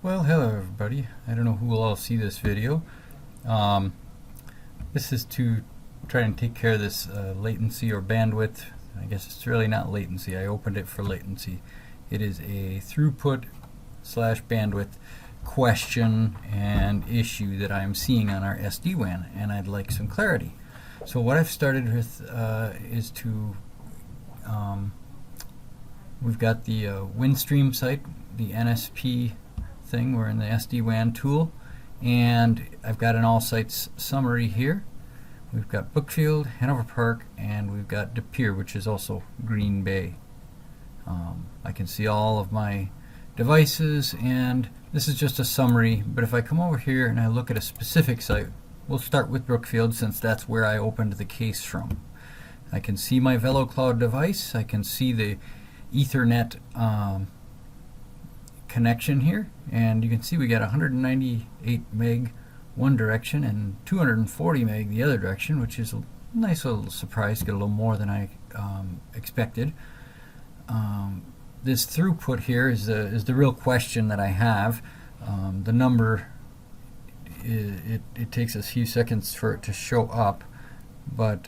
Well, hello everybody. I don't know who will all see this video. This is to try and take care of this latency or bandwidth. I guess it's really not latency. I opened it for latency. It is a throughput slash bandwidth question and issue that I'm seeing on our SD-WAN, and I'd like some clarity. So what I've started with is to we've got the WinStream site, the NSP thing. We're in the SD-WAN tool, and I've got an all sites summary here. We've got Brookfield, Hanover Park, and we've got De Pere, which is also Green Bay. I can see all of my devices, and this is just a summary, but if I come over here and I look at a specific site, we'll start with Brookfield since that's where I opened the case from. I can see my VeloCloud device. I can see the Ethernet connection here, and you can see we got 198 meg one direction and 240 meg the other direction, which is a nice little surprise. Get a little more than I expected. This throughput here is the real question that I have. The number, it takes a few seconds for it to show up, but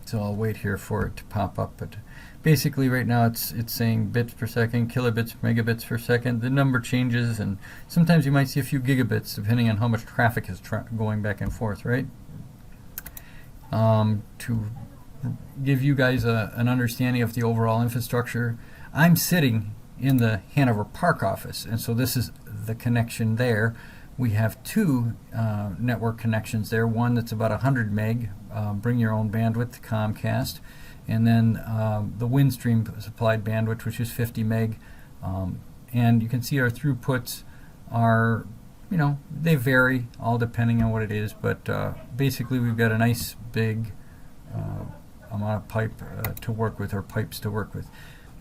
so I'll wait here for it to pop up. But basically right now it's saying bits per second, kilobits, megabits per second. The number changes, and sometimes you might see a few gigabits depending on how much traffic is going back and forth, right? To give you guys an understanding of the overall infrastructure, I'm sitting in the Hanover Park office, and so this is the connection there. We have two network connections there, one that's about 100 meg, bring your own bandwidth to Comcast, and then the WinStream supplied bandwidth, which is 50 meg. And you can see our throughputs are, they vary all depending on what it is, but basically we've got a nice big amount of pipe to work with, or pipes to work with.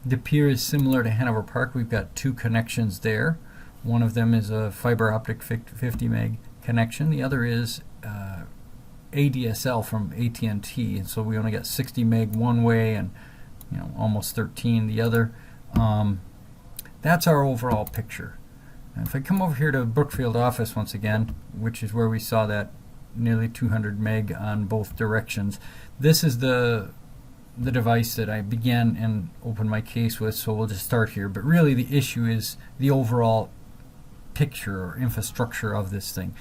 De Pere is similar to Hanover Park. We've got two connections there. One of them is a fiber optic 50 meg connection. The other is ADSL from AT&T, and so we only got 60 meg one way and almost 13 the other. That's our overall picture. And if I come over here to Brookfield office once again, which is where we saw that nearly 200 meg on both directions, this is the device that I began and opened my case with, so we'll just start here. But really the issue is the overall picture or infrastructure of this thing.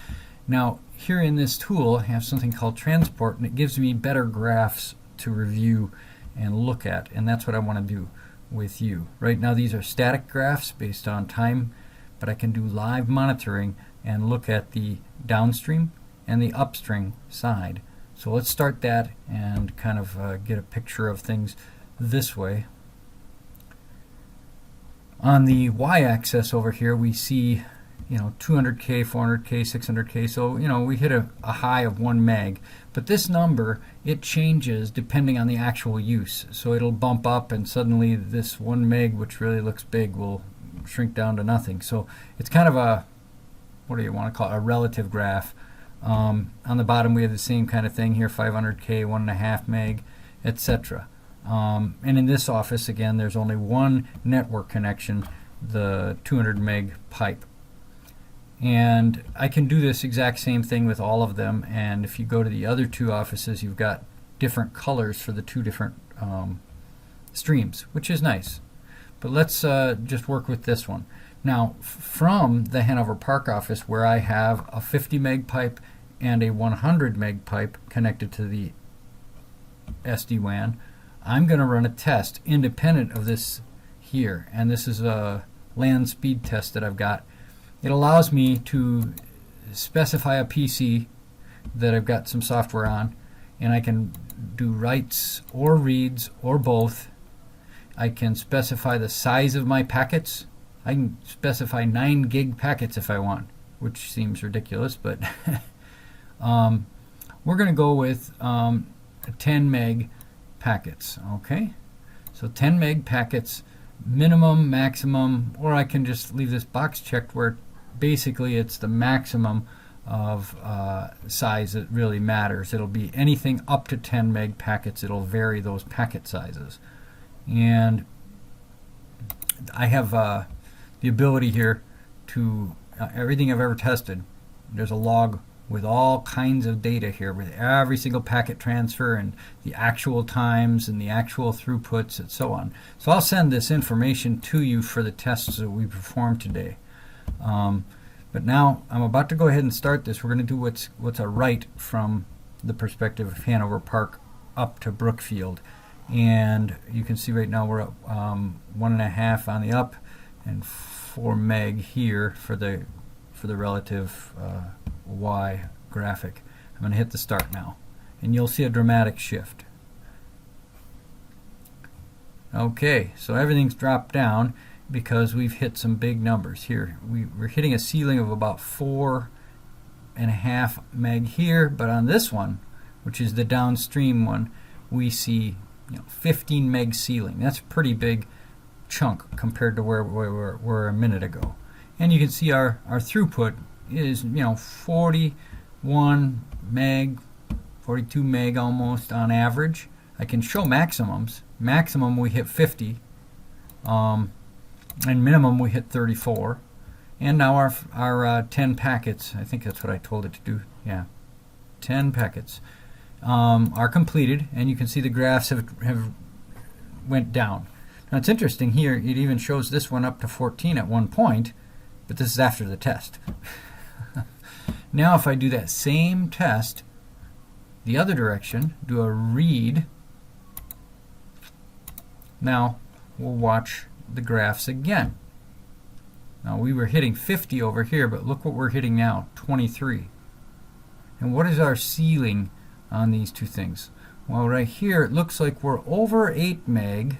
Now here in this tool I have something called transport, and it gives me better graphs to review and look at, and that's what I want to do with you. Right now these are static graphs based on time, but I can do live monitoring and look at the downstream and the upstream side. So let's start that and kind of get a picture of things this way. On the y-axis over here we see 200K, 400K, 600K, so we hit a high of 1 meg, but this number, it changes depending on the actual use. So it'll bump up, and suddenly this 1 meg, which really looks big, will shrink down to nothing. So it's kind of a, what do you want to call it, a relative graph. On the bottom we have the same kind of thing here, 500K, 1.5 meg, etc. And in this office, again, there's only one network connection, the 200 meg pipe. And I can do this exact same thing with all of them, and if you go to the other two offices, you've got different colors for the two different streams, which is nice. But let's just work with this one. Now from the Hanover Park office, where I have a 50 meg pipe and a 100 meg pipe connected to the SD-WAN, I'm going to run a test independent of this here, and this is a LAN speed test that I've got. It allows me to specify a PC that I've got some software on, and I can do writes or reads or both. I can specify the size of my packets. I can specify 9 gig packets if I want, which seems ridiculous, but we're going to go with 10 meg packets. Okay, so 10 meg packets, minimum, maximum, or I can just leave this box checked where basically it's the maximum of size that really matters. It'll be anything up to 10 meg packets. It'll vary those packet sizes. And I have the ability here to everything I've ever tested. There's a log with all kinds of data here with every single packet transfer and the actual times and the actual throughputs and so on. So I'll send this information to you for the tests that we performed today. But now I'm about to go ahead and start this. We're going to do what's a write from the perspective of Hanover Park up to Brookfield. And you can see right now we're at 1.5 on the up and 4 meg here for the relative Y graphic. I'm going to hit the start now, and you'll see a dramatic shift. Okay, so everything's dropped down because we've hit some big numbers here. We're hitting a ceiling of about 4.5 meg here, but on this one, which is the downstream one, we see 15 meg ceiling. That's a pretty big chunk compared to where we were a minute ago. And you can see our throughput is 41 meg, 42 meg almost on average. I can show maximums. Maximum we hit 50, and minimum we hit 34. And now our 10 packets, I think that's what I told it to do. Yeah, 10 packets are completed, and you can see the graphs have went down. Now it's interesting here, it even shows this one up to 14 at one point, but this is after the test. Now if I do that same test the other direction, do a read, now we'll watch the graphs again. Now we were hitting 50 over here, but look what we're hitting now, 23. And what is our ceiling on these two things? Well, right here it looks like we're over 8 meg.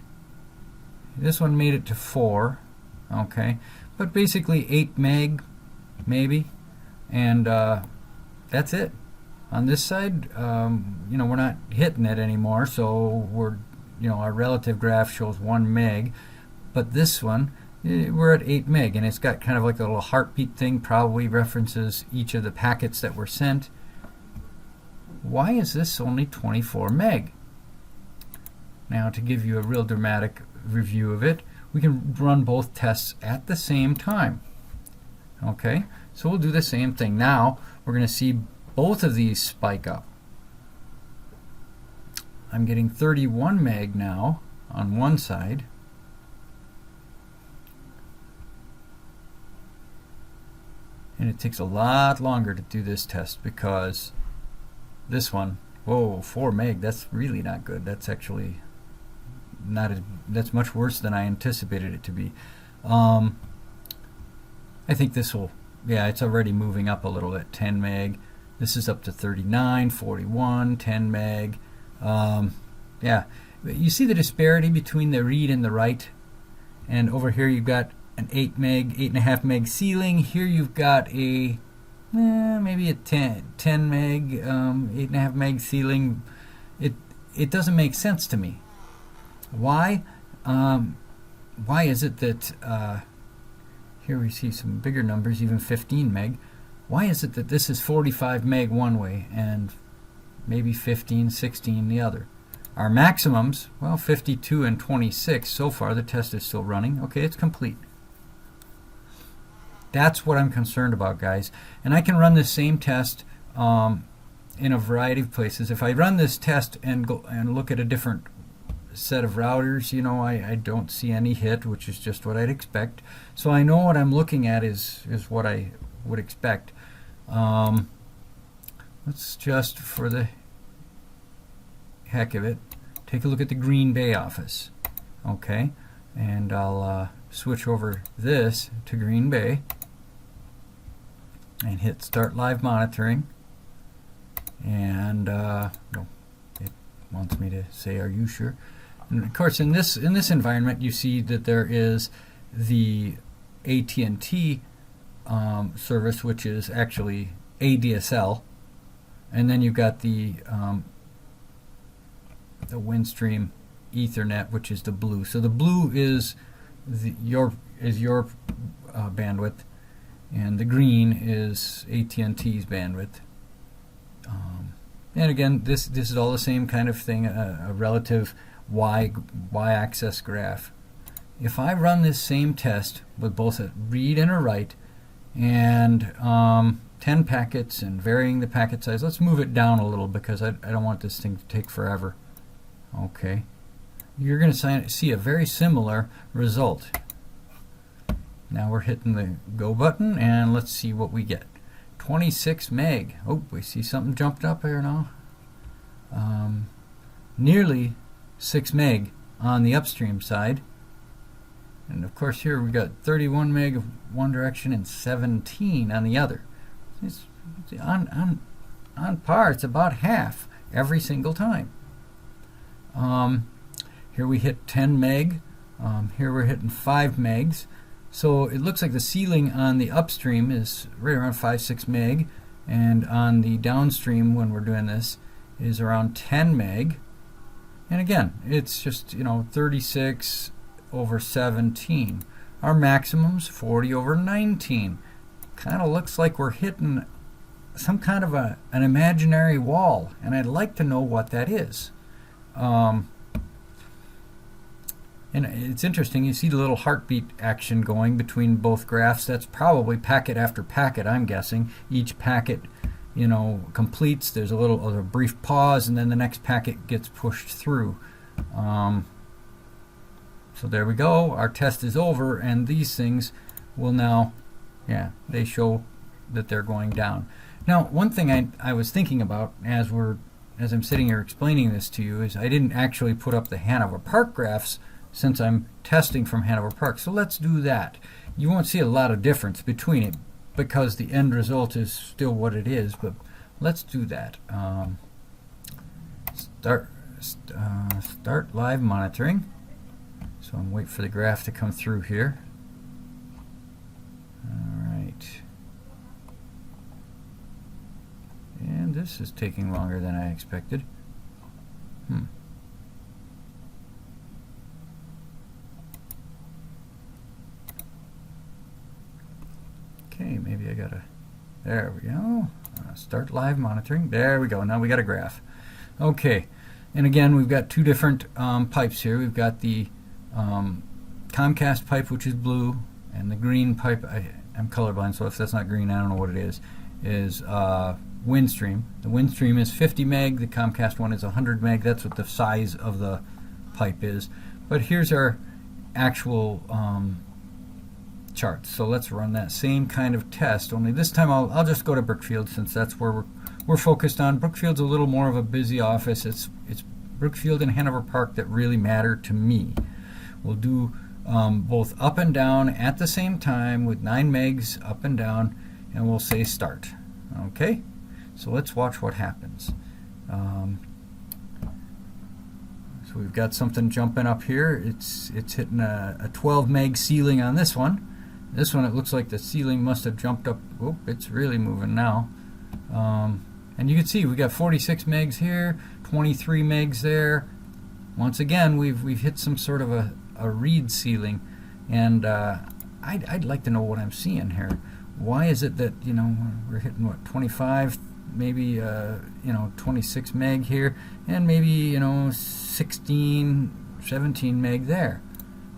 This one made it to 4, okay, but basically 8 meg maybe, and that's it. On this side, we're not hitting it anymore, so we're, our relative graph shows 1 meg, but this one, we're at 8 meg, and it's got kind of like a little heartbeat thing, probably references each of the packets that were sent. Why is this only 24 meg? Now, to give you a real dramatic review of it, we can run both tests at the same time. Okay, so we'll do the same thing. Now we're going to see both of these spike up. I'm getting 31 meg now on one side, and it takes a lot longer to do this test because this one, whoa, 4 meg, that's really not good. That's actually that's much worse than I anticipated it to be. I think this will, yeah, it's already moving up a little at 10 meg. This is up to 39, 41, 10 meg. Yeah, you see the disparity between the read and the write. And over here you've got an 8 meg, 8.5 meg ceiling. Here you've got a maybe a 10 meg, 8.5 meg ceiling. It doesn't make sense to me. Why? Why is it that here we see some bigger numbers, even 15 meg. Why is it that this is 45 meg one way and maybe 15, 16 the other? Our maximums, well, 52 and 26 so far. The test is still running. Okay, it's complete. That's what I'm concerned about, guys. And I can run this same test in a variety of places. If I run this test and go and look at a different set of routers, I don't see any hit, which is just what I'd expect. So I know what I'm looking at is what I would expect. Let's just, for the heck of it, take a look at the Green Bay office. Okay, and I'll switch over this to Green Bay and hit Start Live Monitoring. And no, it wants me to say, are you sure? And of course, in this environment, you see that there is the AT&T service, which is actually ADSL, and then you've got the Windstream Ethernet, which is the blue. So the blue is your bandwidth, and the green is AT&T's bandwidth. And again, this is all the same kind of thing, a relative y-axis graph. if I run this same test with both a read and a write, and 10 packets and varying the packet size, let's move it down a little because I don't want this thing to take forever. Okay, you're going to see a very similar result. Now we're hitting the go button, and let's see what we get. 26 meg. Oh, we see something jumped up here now. Nearly 6 meg on the upstream side. And of course here we got 31 meg of one direction and 17 on the other. It's on par. It's about half every single time. Here we hit 10 meg. Here we're hitting 5 megs. So it looks like the ceiling on the upstream is right around 5-6 meg, and on the downstream when we're doing this is around 10 meg. And again, it's just 36 over 17. Our maximum's 40 over 19. Kind of looks like we're hitting some kind of an imaginary wall, and I'd like to know what that is. And it's interesting, you see the little heartbeat action going between both graphs. That's probably packet after packet, I'm guessing. Each packet, completes. There's a brief pause, and then the next packet gets pushed through. So there we go. Our test is over, and these things will now, they show that they're going down. Now, one thing I was thinking about as I'm sitting here explaining this to you is I didn't actually put up the Hanover Park graphs since I'm testing from Hanover Park. So let's do that. You won't see a lot of difference between it because the end result is still what it is, but let's do that. Start live monitoring. So I'm waiting for the graph to come through here. Alright. And this is taking longer than I expected. Okay, maybe I gotta, there we go. Start live monitoring. There we go. Now we got a graph. Okay, and again we've got two different pipes here. We've got the Comcast pipe, which is blue, and the green pipe, I'm colorblind, so if that's not green, I don't know what it is Windstream. The Windstream is 50 meg, the Comcast one is 100 meg. That's what the size of the pipe is. But here's our actual charts. So let's run that same kind of test, only this time I'll just go to Brookfield since that's where we're focused on. Brookfield's a little more of a busy office. It's Brookfield and Hanover Park that really matter to me. We'll do both up and down at the same time with 9 megs up and down, and we'll say start. Okay, so let's watch what happens. So we've got something jumping up here. It's hitting a 12 meg ceiling on this one. This one, it looks like the ceiling must have jumped up. Oh, it's really moving now. And you can see we got 46 megs here, 23 megs there. Once again, we've hit some sort of a read ceiling, and I'd like to know what I'm seeing here. Why is it that we're hitting what, 25, maybe 26 meg here, and maybe 16, 17 meg there?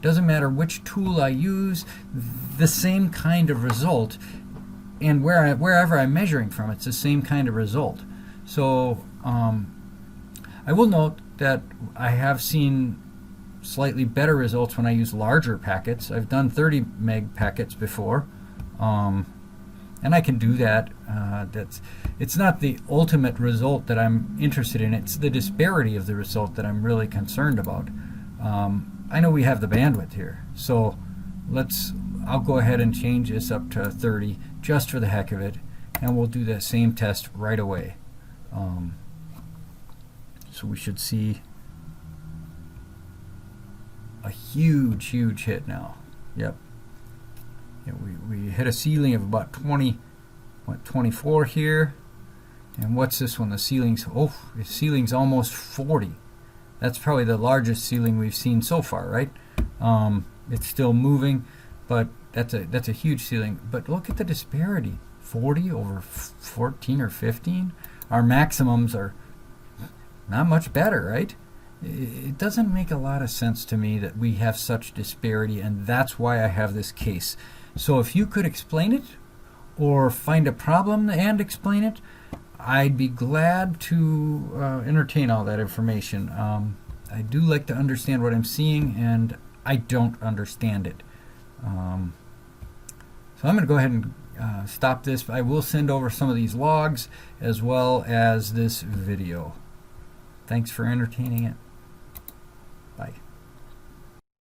Doesn't matter which tool I use, the same kind of result, and wherever I'm measuring from, it's the same kind of result. So I will note that I have seen slightly better results when I use larger packets. I've done 30 meg packets before, and I can do that. It's not the ultimate result that I'm interested in. It's the disparity of the result that I'm really concerned about. I know we have the bandwidth here, so I'll go ahead and change this up to 30 just for the heck of it, and we'll do that same test right away. So we should see a huge hit now. Yep. Yeah, we hit a ceiling of about 24 here. And what's this one? The ceiling's almost 40. That's probably the largest ceiling we've seen so far, right? It's still moving, but that's a huge ceiling. But look at the disparity. 40 over 14 or 15. Our maximums are not much better, right? It doesn't make a lot of sense to me that we have such disparity, and that's why I have this case. So if you could explain it, or find a problem and explain it, I'd be glad to entertain all that information. I do like to understand what I'm seeing, and I don't understand it. So I'm going to go ahead and stop this. I will send over some of these logs as well as this video. Thanks for entertaining it.